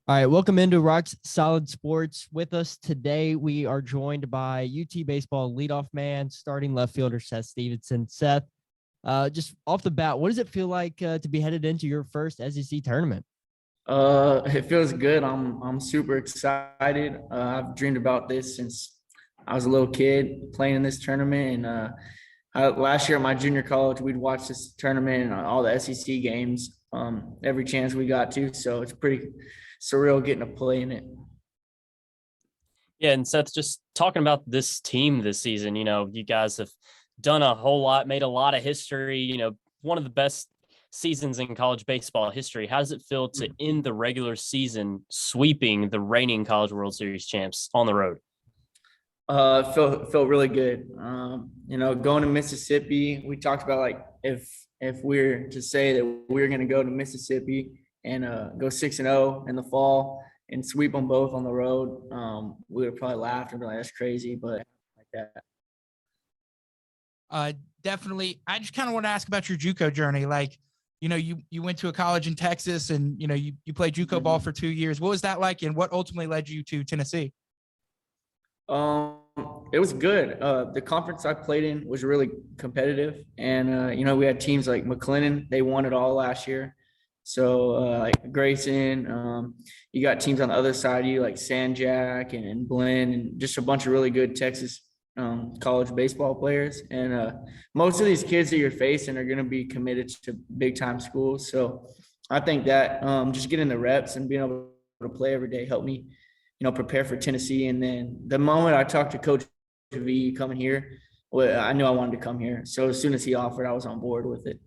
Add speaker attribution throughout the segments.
Speaker 1: All right, welcome into Rock's Solid Sports. With us today, we are joined by UT Baseball leadoff man, starting left fielder Seth Stephenson. Seth, just off the bat, what does it feel like to be headed into your first SEC tournament?
Speaker 2: It feels good. I'm super excited. I've dreamed about this since I was a little kid playing in this tournament. And last year at my junior college, we'd watch this tournament and all the SEC games every chance we got to. So it's pretty surreal getting to play in it.
Speaker 3: Yeah, and Seth, just talking about this team this season, you guys have done a whole lot, made a lot of history, one of the best seasons in college baseball history. How does it feel to end the regular season sweeping the reigning College World Series champs on the road?
Speaker 2: Felt really good. Going to Mississippi, we talked about like if we're to say that we're going to go to Mississippi and go 6-0 in the fall and sweep them both on the road, we would have probably laughed and be like, "That's crazy," but like
Speaker 4: that. Definitely. I just kind of want to ask about your JUCO journey. Like, you went to a college in Texas and, you played JUCO ball for 2 years. What was that like? And what ultimately led you to Tennessee?
Speaker 2: It was good. The conference I played in was really competitive. And, we had teams like McLennan, they won it all last year. So like Grayson, you got teams on the other side of you like Sanjak and Blinn and just a bunch of really good Texas college baseball players. And most of these kids that you're facing are going to be committed to big time schools. So I think that just getting the reps and being able to play every day helped me, prepare for Tennessee. And then the moment I talked to Coach V coming here, well, I knew I wanted to come here. So as soon as he offered, I was on board with it.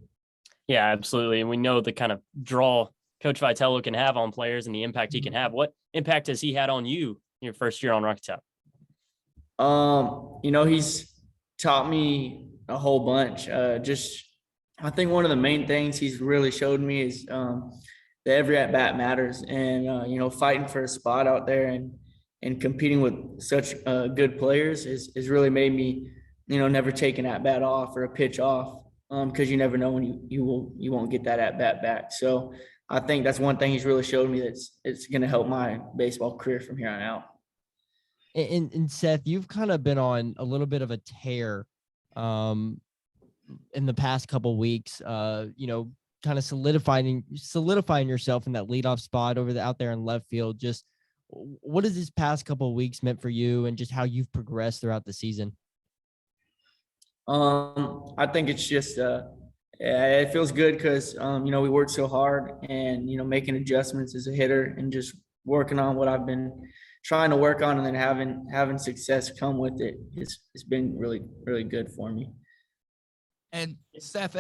Speaker 3: Yeah, absolutely. And we know the kind of draw Coach Vitello can have on players and the impact he can have. What impact has he had on you your first year on Rocky Top?
Speaker 2: He's taught me a whole bunch. I think one of the main things he's really showed me is that every at bat matters, and fighting for a spot out there and competing with such good players is really made me, never take an at bat off or a pitch off, because you never know when you won't get that at bat back. So I think that's one thing he's really showed me it's going to help my baseball career from here on out.
Speaker 1: And Seth, you've kind of been on a little bit of a tear in the past couple weeks, kind of solidifying yourself in that leadoff spot out there in left field. Just what has this past couple of weeks meant for you and just how you've progressed throughout the season?
Speaker 2: I think it's just it feels good because we worked so hard and making adjustments as a hitter and just working on what I've been trying to work on, and then having success come with it. It's been really, really good for me.
Speaker 4: And Seth,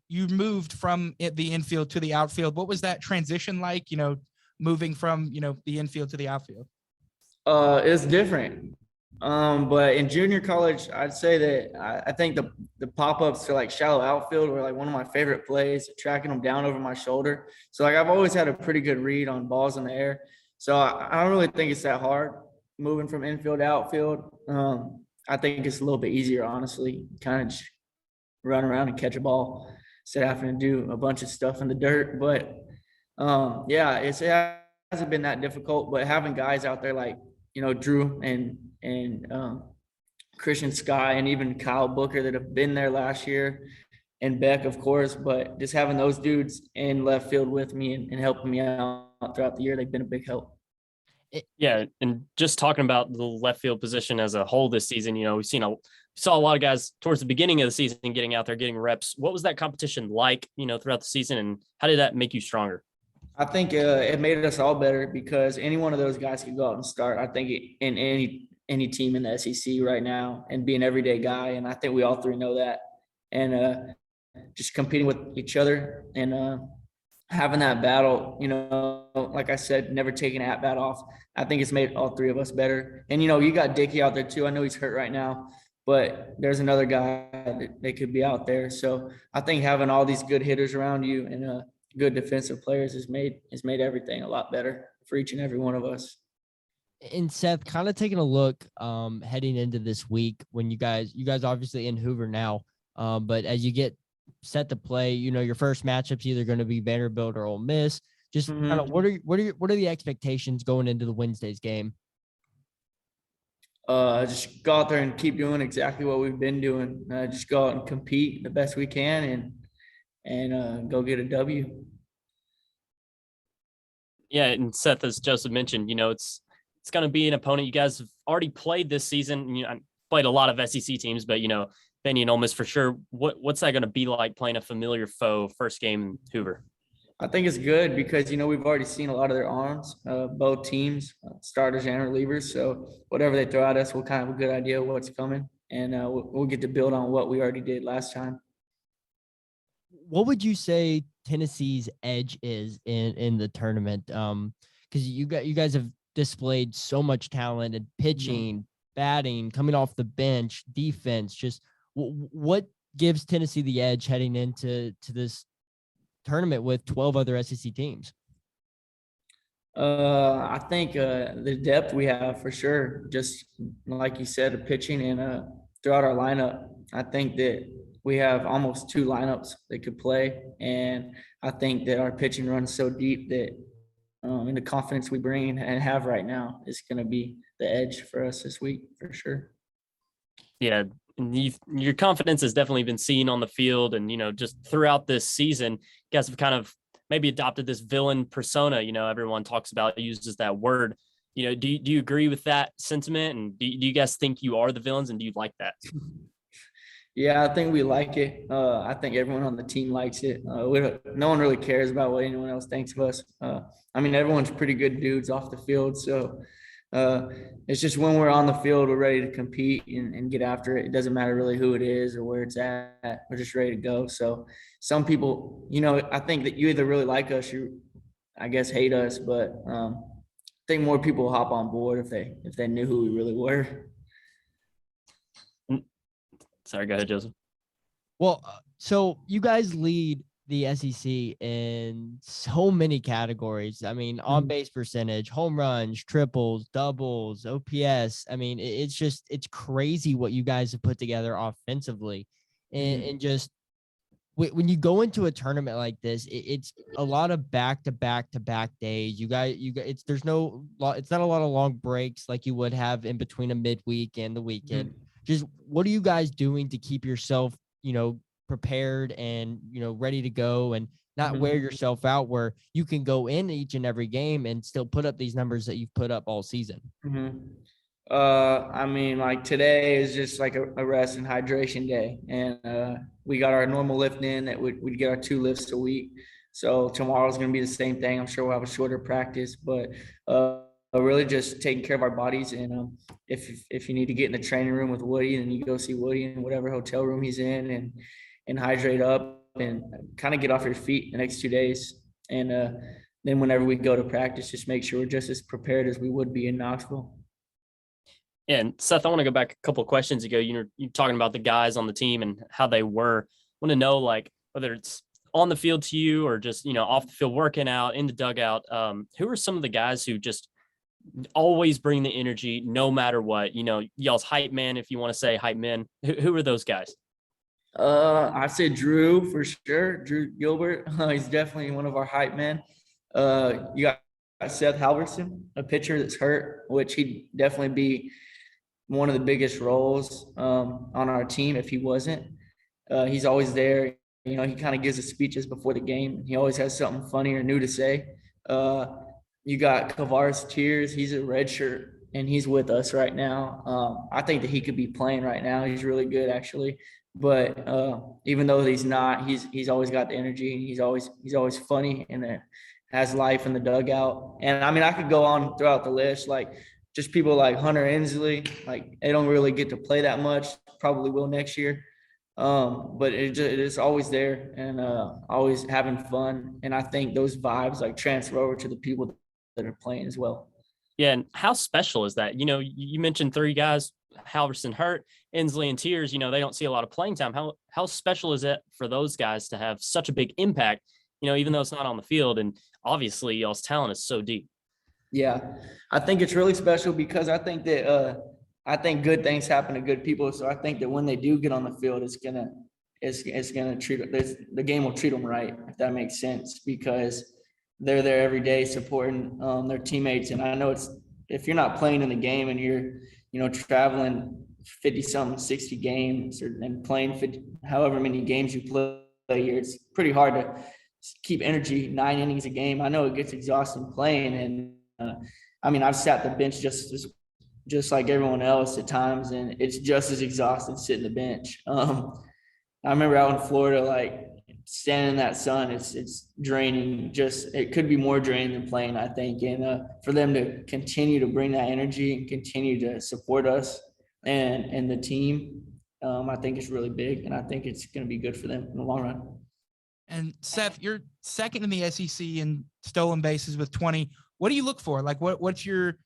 Speaker 4: you moved from the infield to the outfield. What was that transition like, moving from, the infield to the outfield?
Speaker 2: It's different. But in junior college, I'd say that I think the pop-ups to like shallow outfield were like one of my favorite plays, tracking them down over my shoulder. So like I've always had a pretty good read on balls in the air. So I don't really think it's that hard moving from infield to outfield. I think it's a little bit easier, honestly, kind of just run around and catch a ball instead of having to do a bunch of stuff in the dirt. But it hasn't been that difficult. But having guys out there like, Drew and Christian Sky and even Kyle Booker that have been there last year, and Beck, of course, but just having those dudes in left field with me and helping me out throughout the year, they've been a big help.
Speaker 3: Yeah, and just talking about the left field position as a whole this season, we saw a lot of guys towards the beginning of the season getting out there, getting reps. What was that competition like, throughout the season, and how did that make you stronger?
Speaker 2: I think it made us all better because any one of those guys could go out and start. I think in any team in the SEC right now and be an everyday guy, and I think we all three know that. And just competing with each other and having that battle, like I said, never taking an at bat off. I think it's made all three of us better. And you got Dickey out there too. I know he's hurt right now, but there's another guy that could be out there. So I think having all these good hitters around you and good defensive players has made everything a lot better for each and every one of us.
Speaker 1: And Seth, kind of taking a look heading into this week when you guys obviously in Hoover now, but as you get set to play, your first matchup's either going to be Vanderbilt or Ole Miss. Just kind of what are the expectations going into the Wednesday's game?
Speaker 2: Just go out there and keep doing exactly what we've been doing. Just go out and compete the best we can and go get a W.
Speaker 3: Yeah, and Seth, as Joseph mentioned, it's going to be an opponent you guys have already played this season. I played a lot of SEC teams, but Benny and Ole Miss for sure. What's that going to be like playing a familiar foe first game in Hoover?
Speaker 2: I think it's good because we've already seen a lot of their arms, both teams, starters and relievers. So whatever they throw at us, we'll kind of have a good idea of what's coming, and we'll get to build on what we already did last time.
Speaker 1: What would you say Tennessee's edge is in the tournament? Because you guys have displayed so much talent in pitching, batting, coming off the bench, defense. Just what gives Tennessee the edge heading into this tournament with 12 other SEC teams?
Speaker 2: I think the depth we have for sure. Just like you said, the pitching and throughout our lineup, I think that we have almost 2 lineups that could play, and I think that our pitching runs so deep that and the confidence we bring and have right now is going to be the edge for us this week for sure.
Speaker 3: Yeah, your confidence has definitely been seen on the field, and just throughout this season, you guys have kind of maybe adopted this villain persona. Everyone talks about, uses that word. Do you agree with that sentiment? And do you guys think you are the villains, and do you like that?
Speaker 2: Yeah, I think we like it. I think everyone on the team likes it. No one really cares about what anyone else thinks of us. Everyone's pretty good dudes off the field. So it's just when we're on the field, we're ready to compete and get after it. It doesn't matter really who it is or where it's at. We're just ready to go. So some people, I think that you either really like us, I guess, hate us. But I think more people will hop on board if they knew who we really were.
Speaker 3: Sorry, go ahead, Joseph.
Speaker 1: Well, so you guys lead the SEC in so many categories. On base percentage, home runs, triples, doubles, OPS. It's crazy what you guys have put together offensively. And just when you go into a tournament like this, it's a lot of back-to-back days. It's not a lot of long breaks like you would have in between a midweek and the weekend. Just what are you guys doing to keep yourself, prepared and, ready to go and not wear yourself out, where you can go in each and every game and still put up these numbers that you've put up all season?
Speaker 2: Like today is just like a rest and hydration day. And we got our normal lift in that we'd get our 2 lifts a week. So tomorrow's going to be the same thing. I'm sure we'll have a shorter practice, but really just taking care of our bodies. And if you need to get in the training room with Woody, then you go see Woody in whatever hotel room he's in and hydrate up and kind of get off your feet the next 2 days. And then whenever we go to practice, just make sure we're just as prepared as we would be in Knoxville.
Speaker 3: And Seth, I want to go back a couple of questions ago. You're talking about the guys on the team and how they were. I want to know, whether it's on the field to you or just, off the field working out in the dugout. Who are some of the guys who just always bring the energy no matter what? Y'all's hype man, if you want to say hype men. Who are those guys?
Speaker 2: I said Drew for sure. Drew Gilbert. He's definitely one of our hype men. You got Seth Halverson, a pitcher that's hurt, which he'd definitely be one of the biggest roles on our team if he wasn't. He's always there. He kind of gives us speeches before the game. He always has something funny or new to say. You got Kavaris Tears. He's a redshirt, and he's with us right now. I think that he could be playing right now. He's really good, actually. But even though he's not, he's always got the energy. He's always funny and has life in the dugout. And I could go on throughout the list, like just people like Hunter Inslee. Like they don't really get to play that much. Probably will next year. But it is always there and always having fun. And I think those vibes transfer over to the people that are playing as well.
Speaker 3: Yeah, and how special is that? You mentioned 3 guys, Halverson hurt, Inslee and Tears. They don't see a lot of playing time. How special is it for those guys to have such a big impact? Even though it's not on the field, and obviously y'all's talent is so deep.
Speaker 2: Yeah, I think it's really special because I think that I think good things happen to good people. So I think that when they do get on the field, it's gonna treat the game will treat them right, if that makes sense, because they're there every day supporting their teammates. And I know if you're not playing in the game and you're, traveling 50 something, 60 games and playing 50, however many games you play here, it's pretty hard to keep energy 9 innings a game. I know it gets exhausting playing. And I've sat the bench just like everyone else at times, and it's just as exhausting sitting the bench. I remember out in Florida, like standing in that sun, it's draining. It could be more draining than playing, I think. And for them to continue to bring that energy and continue to support us and the team, I think it's really big, and I think it's going to be good for them in the long run.
Speaker 4: And Seth, you're second in the SEC in stolen bases with 20. What do you look for? Like, what's your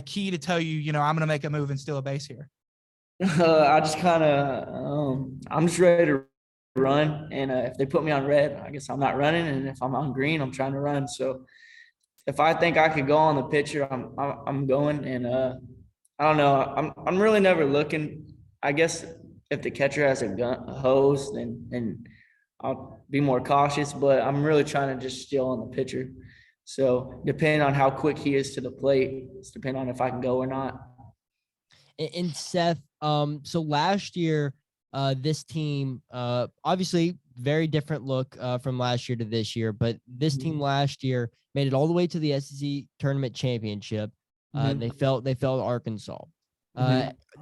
Speaker 4: key to tell you, I'm going to make a move and steal a base here?
Speaker 2: I just kind of, I'm just ready to run. And if they put me on red, I guess I'm not running. And if I'm on green, I'm trying to run. So if I think I could go on the pitcher, I'm going. And I don't know. I'm really never looking. I guess if the catcher has a hose, then I'll be more cautious. But I'm really trying to just steal on the pitcher. So depending on how quick he is to the plate, it's depending on if I can go or not.
Speaker 1: And Seth, so last year, this team, obviously very different look from last year to this year, but this team last year made it all the way to the SEC tournament championship. They fell Arkansas.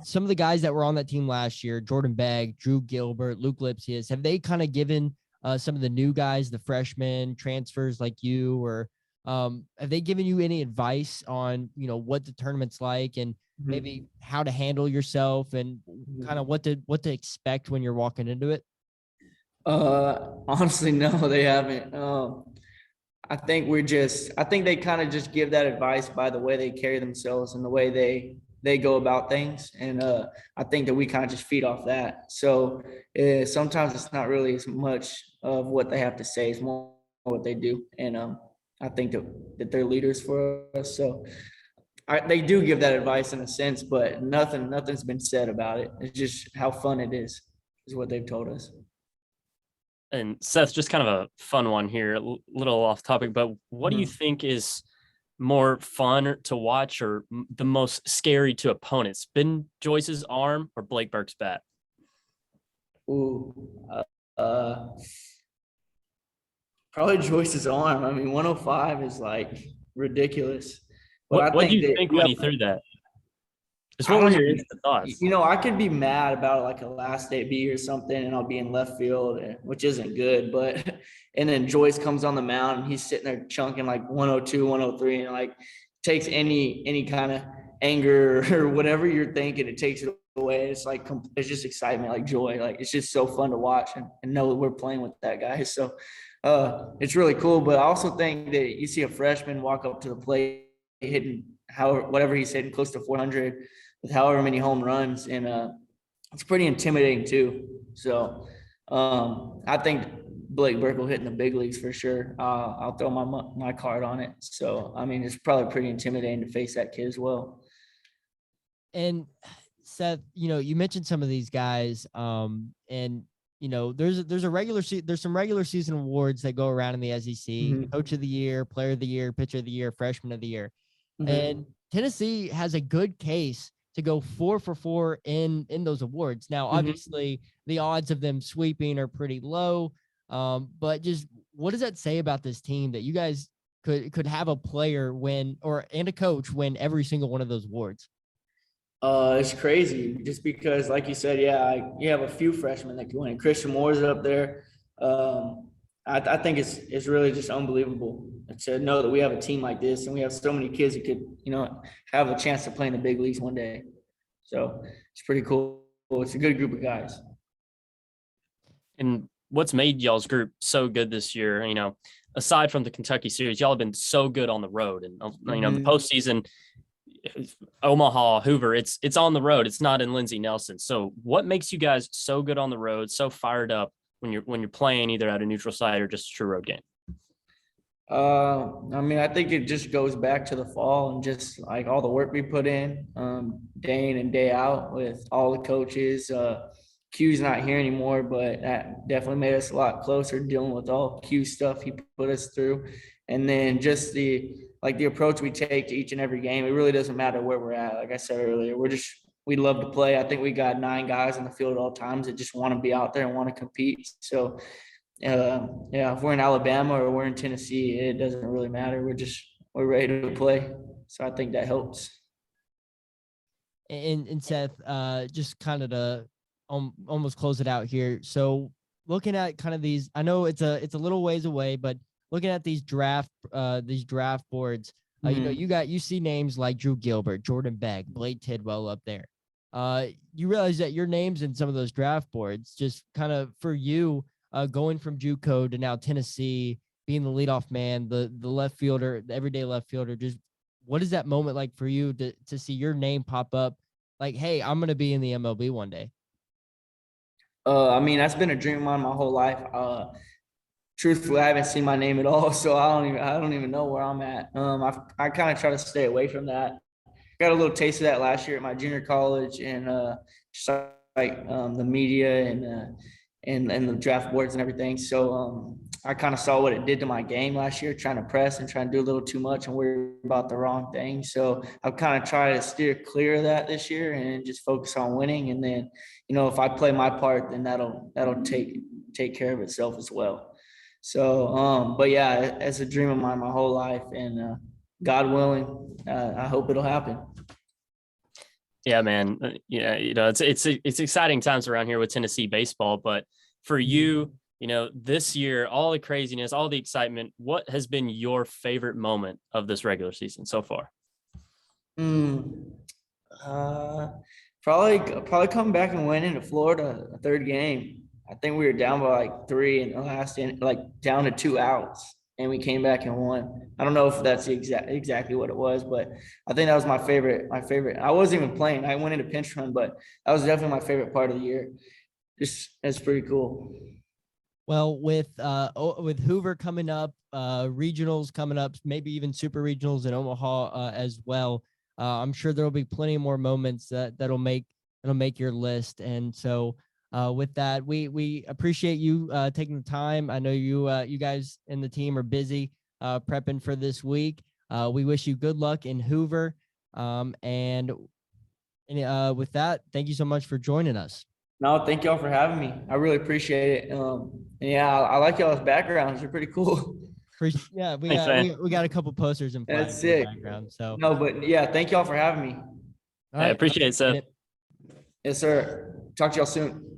Speaker 1: Some of the guys that were on that team last year, Jordan Begg, Drew Gilbert, Luke Lipsius, have they kind of given some of the new guys, the freshmen, transfers like you, or have they given you any advice on, what the tournament's like and maybe how to handle yourself and kind of what to expect when you're walking into it?
Speaker 2: Honestly, no, they haven't. I think they kind of just give that advice by the way they carry themselves and the way they go about things. And I think that we kind of just feed off that. So sometimes it's not really as much of what they have to say, it's more what they do. And I think that they're leaders for us. So they do give that advice in a sense, but nothing's been said about it. It's just how fun it is what they've told us.
Speaker 3: And Seth, just kind of a fun one here, a little off topic, but what do you think is more fun to watch or the most scary to opponents? Ben Joyce's arm or Blake Burke's bat?
Speaker 2: Ooh, probably Joyce's arm. 105 is like ridiculous. But
Speaker 3: what do you think when he threw that? Just what was your instant thoughts?
Speaker 2: I could be mad about like a last day B or something, and I'll be in left field, which isn't good. But and then Joyce comes on the mound, and he's sitting there chunking like 102, 103, and like takes any kind of anger or whatever you're thinking, it takes it away. It's like it's just excitement, like joy. Like it's just so fun to watch and know that we're playing with that guy. So it's really cool. But I also think that you see a freshman walk up to the plate hitting whatever he's hitting, close to 400 with however many home runs, and it's pretty intimidating too. So I think Blake Burke will hit in the big leagues for sure. I'll throw my card on it. So it's probably pretty intimidating to face that kid as well.
Speaker 1: And Seth, you mentioned some of these guys, and there's some regular season awards that go around in the SEC: Coach of the Year, Player of the Year, Pitcher of the Year, Freshman of the Year. And Tennessee has a good case to go 4 for 4 in those awards. Now, obviously, the odds of them sweeping are pretty low. But just what does that say about this team that you guys could have a player win and a coach win every single one of those awards?
Speaker 2: It's crazy just because, like you said, you have a few freshmen that can win. Christian Moore's up there. I think it's really just unbelievable to know that we have a team like this and we have so many kids that could, have a chance to play in the big leagues one day. So it's pretty cool. It's a good group of guys.
Speaker 3: And what's made y'all's group so good this year, aside from the Kentucky series, y'all have been so good on the road. And, the postseason, Omaha, Hoover, it's on the road. It's not in Lindsey Nelson. So what makes you guys so good on the road, so fired up when you're playing either at a neutral site or just a true road game?
Speaker 2: I think it just goes back to the fall and just like all the work we put in, day in and day out with all the coaches. Q's not here anymore, but that definitely made us a lot closer dealing with all Q stuff he put us through. And then just the approach we take to each and every game, it really doesn't matter where we're at. Like I said earlier, we love to play. I think we got 9 guys in the field at all times that just want to be out there and want to compete. So, yeah, if we're in Alabama or we're in Tennessee, it doesn't really matter. We're ready to play. So I think that helps.
Speaker 1: And Seth, just kind of to almost close it out here. So looking at kind of these, I know it's a little ways away, but looking at these draft boards, you see names like Drew Gilbert, Jordan Beck, Blake Tidwell up there. You realize that your names in some of those draft boards, just kind of for you, going from JUCO to now Tennessee, being the leadoff man, the left fielder, the everyday left fielder, just what is that moment like for you to see your name pop up? Like, hey, I'm gonna be in the MLB one day.
Speaker 2: I mean, that's been a dream of mine my whole life. Truthfully, I haven't seen my name at all, so I don't even know where I'm at. I kind of try to stay away from that. Got a little taste of that last year at my junior college, and just like the media and the draft boards and everything. So I kind of saw what it did to my game last year, trying to press and trying to do a little too much and worry about the wrong thing. So I've kind of tried to steer clear of that this year and just focus on winning. And then, if I play my part, then that'll take care of itself as well. So, but yeah, it's a dream of mine my whole life, and God willing, I hope it'll happen.
Speaker 3: Yeah, man. Yeah, it's exciting times around here with Tennessee baseball, but for you, this year, all the craziness, all the excitement, what has been your favorite moment of this regular season so far?
Speaker 2: Probably coming back and winning to Florida, a third game. I think we were down by like 3 in the last inning, like down to 2 outs, and we came back and won. I don't know if that's exactly what it was, but I think that was my favorite. I wasn't even playing. I went into pinch run, but that was definitely my favorite part of the year. It's pretty cool.
Speaker 1: Well, with Hoover coming up, regionals coming up, maybe even super regionals in Omaha as well. I'm sure there will be plenty more moments that'll make your list. And so with that, we appreciate you taking the time. I know you guys and the team are busy prepping for this week. We wish you good luck in Hoover. And with that, thank you so much for joining us.
Speaker 2: No, thank y'all for having me. I really appreciate it. And yeah, I like y'all's backgrounds. They're pretty cool.
Speaker 1: Yeah, we
Speaker 3: Thanks,
Speaker 1: got a couple posters and flags
Speaker 2: That's
Speaker 1: in the
Speaker 2: sick.
Speaker 1: background. So
Speaker 2: no, but yeah, thank y'all for having me.
Speaker 1: all
Speaker 3: I
Speaker 1: right,
Speaker 3: appreciate it, Seth.
Speaker 2: Yes, sir. Talk to y'all soon.